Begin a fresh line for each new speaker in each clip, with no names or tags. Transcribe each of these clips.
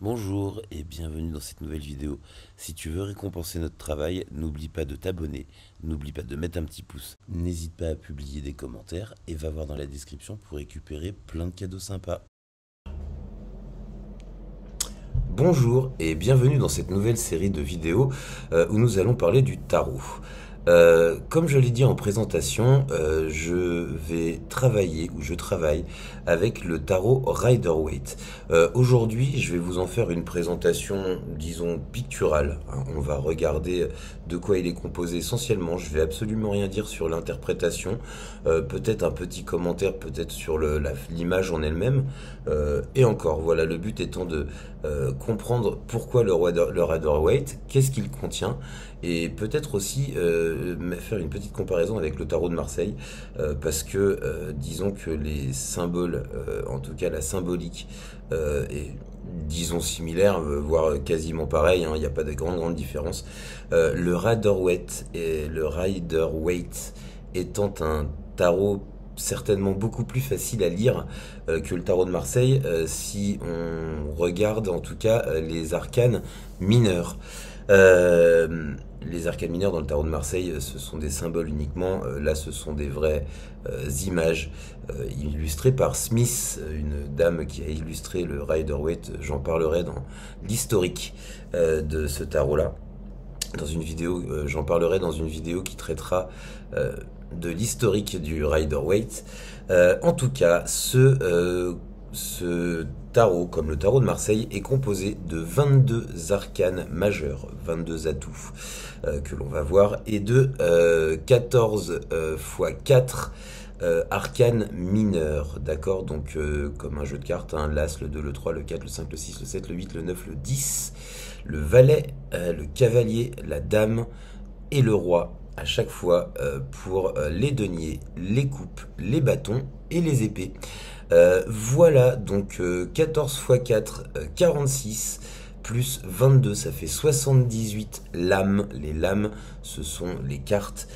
Bonjour et bienvenue dans cette nouvelle vidéo. Si tu veux récompenser notre travail, n'oublie pas de t'abonner, n'oublie pas de mettre un petit pouce. N'hésite pas à publier des commentaires et va voir dans la description pour récupérer plein de cadeaux sympas. Bonjour et bienvenue dans cette nouvelle série de vidéos où nous allons parler du tarot. Comme je l'ai dit en présentation, je travaille avec le tarot Rider-Waite. Aujourd'hui, je vais vous en faire une présentation, disons, picturale. On va regarder de quoi il est composé essentiellement. Je vais absolument rien dire sur l'interprétation. Peut-être un petit commentaire, peut-être sur l'image en elle-même. Et encore, voilà, le but étant de comprendre pourquoi le Rider-Waite, qu'est-ce qu'il contient, et peut-être aussi faire une petite comparaison avec le tarot de Marseille, parce que disons que les symboles, en tout cas la symbolique, est disons similaire, voire quasiment pareil, il n'y a pas de grande différence. Le Rider-Waite étant un tarot certainement beaucoup plus facile à lire que le tarot de Marseille, si on regarde en tout cas les arcanes mineurs. Les arcanes mineurs dans le tarot de Marseille, ce sont des symboles uniquement. Là, ce sont des vraies images illustrées par Smith, une dame qui a illustré le Rider-Waite. J'en parlerai dans l'historique de ce tarot-là. Dans une vidéo, j'en parlerai dans une vidéo qui traitera de l'historique du Rider-Waite. En tout cas, ce tarot, comme le tarot de Marseille, est composé de 22 arcanes majeures, 22 atouts que l'on va voir, et de 14 x 4 arcanes mineurs, d'accord? Donc comme un jeu de cartes, hein, l'As, le 2, le 3, le 4, le 5, le 6, le 7, le 8, le 9, le 10, le valet, le cavalier, la dame et le roi, à chaque fois pour les deniers, les coupes, les bâtons et les épées. Voilà, donc 14 x 4, 46, plus 22, ça fait 78 lames. Les lames, ce sont les cartes.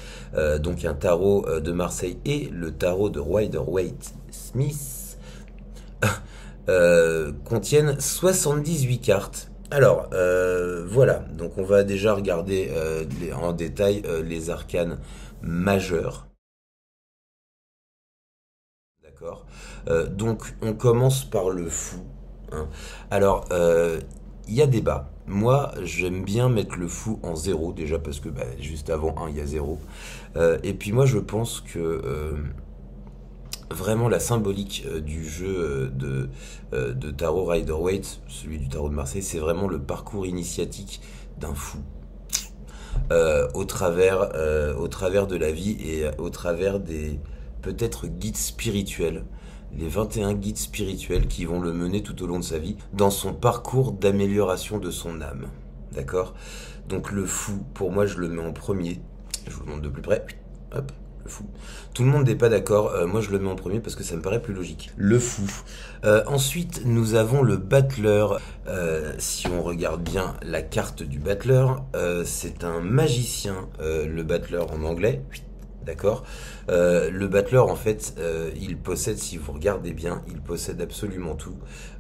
Donc un tarot de Marseille et le tarot de Rider-Waite Smith contiennent 78 cartes. Alors, voilà, donc on va déjà regarder en détail les arcanes majeures. D'accord. Donc, on commence par le fou, hein. Alors, il y a débat. Moi, j'aime bien mettre le fou en 0, déjà parce que juste avant 1, il y a 0. Et puis moi, je pense que vraiment la symbolique du jeu de tarot Rider-Waite, celui du tarot de Marseille, c'est vraiment le parcours initiatique d'un fou. Au travers de la vie et au travers des peut-être guides spirituels, les 21 guides spirituels qui vont le mener tout au long de sa vie dans son parcours d'amélioration de son âme. D'accord? Donc le fou, pour moi, je le mets en premier. Je vous le montre de plus près. Hop, le fou. Tout le monde n'est pas d'accord. Moi, je le mets en premier parce que ça me paraît plus logique. Le fou. Ensuite, nous avons le battleur. Si on regarde bien la carte du battleur, c'est un magicien, le battleur en anglais. D'accord. Le battleur, en fait, il possède, si vous regardez bien, il possède absolument tout.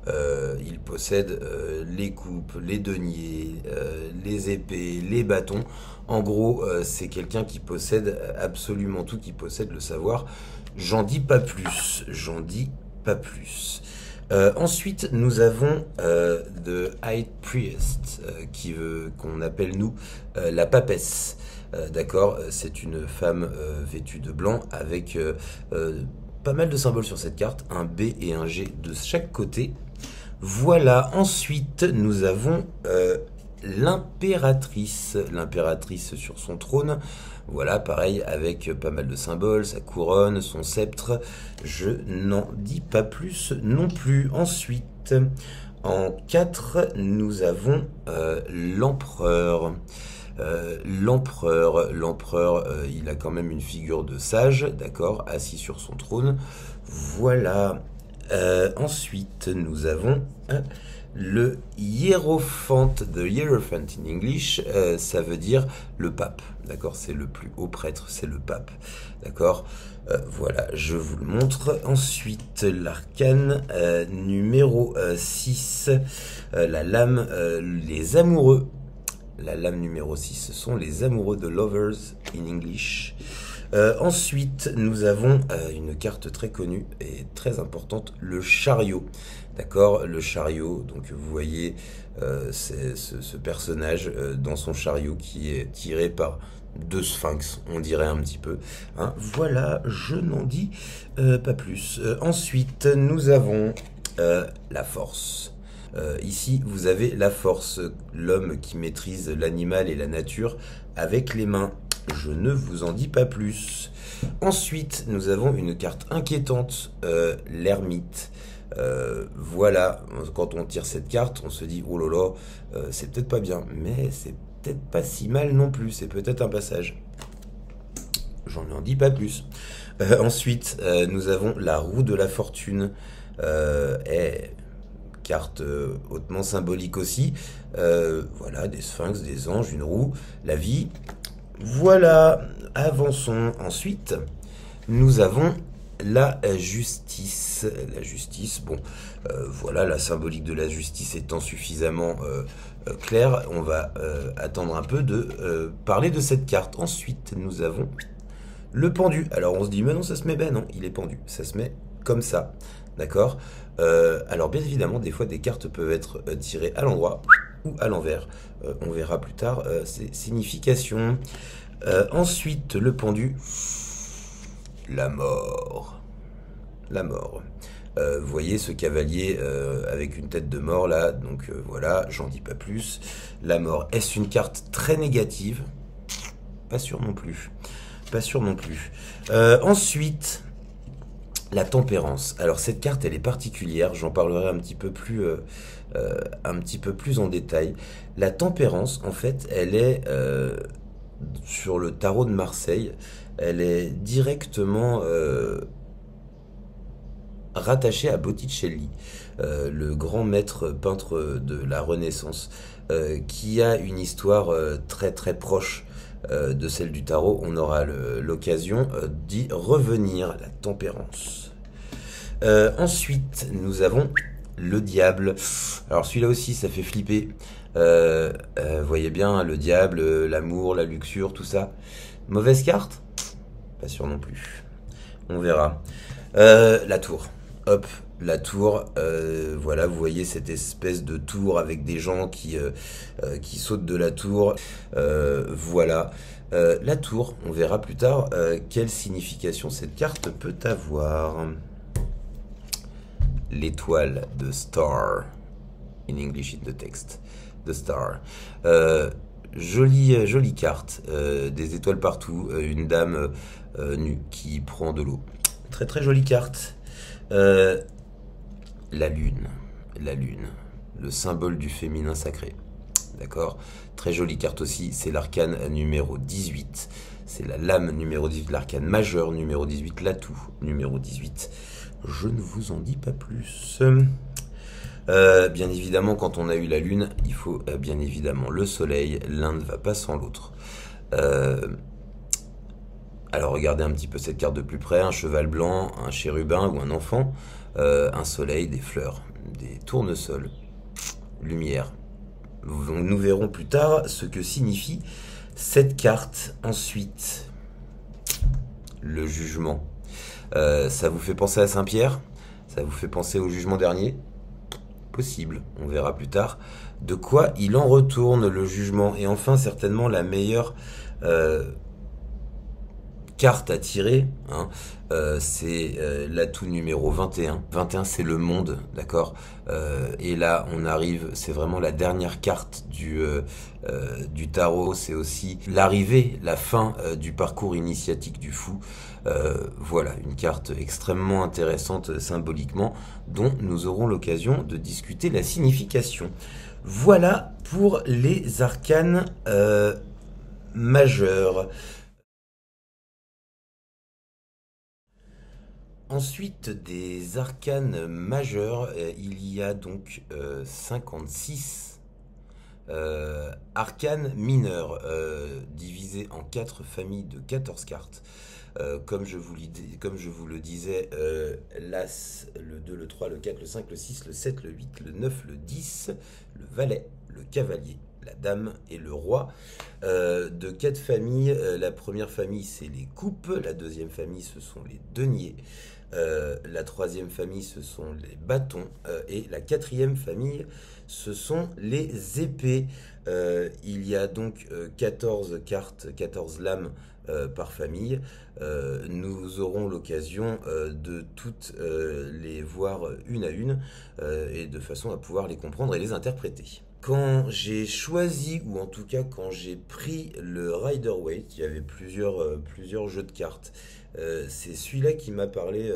Il possède les coupes, les deniers, les épées, les bâtons. En gros, c'est quelqu'un qui possède absolument tout, qui possède le savoir. J'en dis pas plus. J'en dis pas plus. Ensuite, nous avons The High Priest, qu'on appelle nous la papesse. D'accord, c'est une femme vêtue de blanc avec pas mal de symboles sur cette carte, un B et un G de chaque côté. Voilà, ensuite nous avons l'impératrice, l'impératrice sur son trône. Voilà, pareil, avec pas mal de symboles, sa couronne, son sceptre. Je n'en dis pas plus non plus. Ensuite, en 4, nous avons l'empereur. L'empereur, il a quand même une figure de sage, d'accord, assis sur son trône. Voilà. Ensuite, nous avons Le hiérophant, the hierophant in English, ça veut dire le pape, d'accord? C'est le plus haut prêtre, c'est le pape, d'accord? Voilà, je vous le montre. Ensuite, l'arcane numéro 6, la lame, les amoureux. La lame numéro 6, ce sont les amoureux de Lovers in English. Ensuite, nous avons une carte très connue et très importante, le chariot. D'accord, le chariot, donc vous voyez c'est ce personnage dans son chariot qui est tiré par deux sphinx, on dirait un petit peu. Hein. Voilà, je n'en dis pas plus. Ensuite, nous avons la force. Ici, vous avez la force, l'homme qui maîtrise l'animal et la nature avec les mains. Je ne vous en dis pas plus. Ensuite, nous avons une carte inquiétante, l'ermite. Voilà, quand on tire cette carte, on se dit oh là là, c'est peut-être pas bien, mais c'est peut-être pas si mal non plus, c'est peut-être un passage. J'en en dis pas plus. Ensuite, nous avons la roue de la fortune, carte hautement symbolique aussi. Voilà, des sphinx, des anges, une roue, la vie. Voilà, avançons. Ensuite, nous avons la justice. La justice, bon, voilà, la symbolique de la justice étant suffisamment claire, on va attendre un peu de parler de cette carte. Ensuite, nous avons le pendu. Alors on se dit, mais non, ça se met, ben non, il est pendu. Ça se met comme ça, d'accord. Alors bien évidemment, des fois, des cartes peuvent être tirées à l'endroit ou à l'envers. On verra plus tard ces significations. Ensuite, le pendu, la mort. La mort. Vous voyez ce cavalier avec une tête de mort là, donc voilà, j'en dis pas plus. La mort, est-ce une carte très négative? Pas sûr non plus. Pas sûr non plus. Ensuite, la tempérance. Alors cette carte, elle est particulière, j'en parlerai un petit peu plus en détail. La tempérance, en fait, elle est sur le tarot de Marseille, elle est directement rattaché à Botticelli, le grand maître peintre de la Renaissance, qui a une histoire très très proche de celle du tarot. On aura l'occasion d'y revenir, la tempérance. Ensuite, nous avons le diable. Alors celui-là aussi, ça fait flipper. Voyez bien, le diable, l'amour, la luxure, tout ça. Mauvaise carte? Pas sûr non plus. On verra. La tour. Hop, la tour. Voilà, vous voyez cette espèce de tour avec des gens qui sautent de la tour. Voilà. La tour, on verra plus tard quelle signification cette carte peut avoir. L'étoile, the star, in English in the text, the star. Jolie carte, des étoiles partout, une dame nue qui prend de l'eau. Très très jolie carte. La lune, le symbole du féminin sacré. D'accord? Très jolie carte aussi, c'est l'arcane numéro 18. C'est la lame numéro 18, l'arcane majeur numéro 18, l'atout numéro 18. Je ne vous en dis pas plus. Bien évidemment, quand on a eu la lune, il faut bien évidemment le soleil. L'un ne va pas sans l'autre. Alors regardez un petit peu cette carte de plus près. Un cheval blanc, un chérubin ou un enfant. Un soleil, des fleurs, des tournesols, lumière. Nous verrons plus tard ce que signifie cette carte. Ensuite, le jugement. Ça vous fait penser à Saint-Pierre? Ça vous fait penser au jugement dernier? Possible, on verra plus tard. De quoi il en retourne, le jugement? Et enfin, certainement la meilleure carte à tirer, hein, c'est l'atout numéro 21. 21, c'est le monde, d'accord. Et là, on arrive, c'est vraiment la dernière carte du tarot. C'est aussi l'arrivée, la fin du parcours initiatique du fou. Voilà, une carte extrêmement intéressante symboliquement, dont nous aurons l'occasion de discuter la signification. Voilà pour les arcanes majeurs. Ensuite, des arcanes majeurs, il y a donc 56 arcanes mineures, divisées en 4 familles de 14 cartes. Comme je vous le disais, l'As, le 2, le 3, le 4, le 5, le 6, le 7, le 8, le 9, le 10, le Valet, le Cavalier, la Dame et le Roi. De 4 familles, la première famille c'est les coupes, la deuxième famille ce sont les deniers, la troisième famille ce sont les bâtons, et la quatrième famille ce sont les épées. Il y a donc 14 cartes, 14 lames par famille. Nous aurons l'occasion de toutes les voir une à une, et de façon à pouvoir les comprendre et les interpréter. Quand j'ai choisi, ou en tout cas quand j'ai pris le Rider-Waite, il y avait plusieurs jeux de cartes. C'est celui-là qui m'a parlé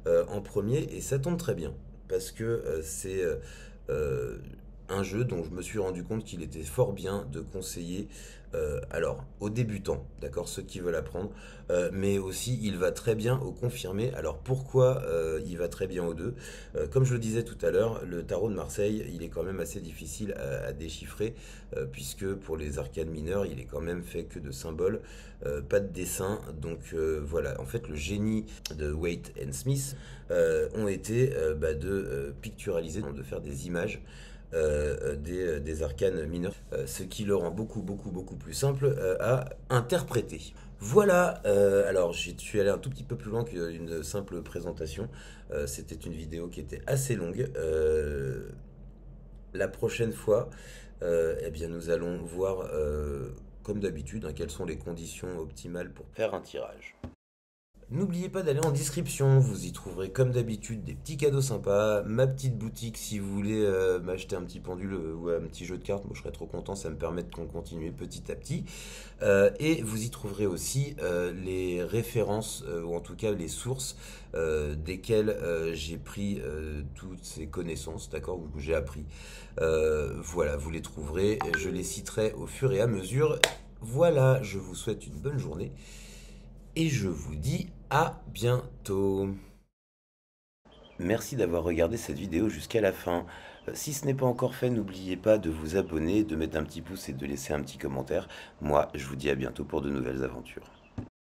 en premier, et ça tombe très bien, parce que c'est un jeu dont je me suis rendu compte qu'il était fort bien de conseiller, alors aux débutants, d'accord, ceux qui veulent apprendre, mais aussi il va très bien aux confirmés. Alors pourquoi il va très bien aux deux? Comme je le disais tout à l'heure, le tarot de Marseille, il est quand même assez difficile à déchiffrer, puisque pour les arcanes mineures, il est quand même fait que de symboles, pas de dessin. Donc voilà, en fait le génie de Waite and Smith ont été de picturaliser, de faire des images des arcanes mineurs, ce qui le rend beaucoup plus simple à interpréter. Voilà, alors je suis allé un tout petit peu plus loin qu'une simple présentation. C'était une vidéo qui était assez longue. La prochaine fois, eh bien, nous allons voir, comme d'habitude, hein, quelles sont les conditions optimales pour faire un tirage. N'oubliez pas d'aller en description, vous y trouverez comme d'habitude des petits cadeaux sympas, ma petite boutique si vous voulez m'acheter un petit pendule ou un petit jeu de cartes, moi je serais trop content, ça me permet de continuer petit à petit. Et vous y trouverez aussi les références, ou en tout cas les sources desquelles j'ai pris toutes ces connaissances, d'accord, où j'ai appris. Voilà, vous les trouverez, je les citerai au fur et à mesure. Voilà, je vous souhaite une bonne journée. Et je vous dis à bientôt. Merci d'avoir regardé cette vidéo jusqu'à la fin. Si ce n'est pas encore fait, n'oubliez pas de vous abonner, de mettre un petit pouce et de laisser un petit commentaire. Moi, je vous dis à bientôt pour de nouvelles aventures.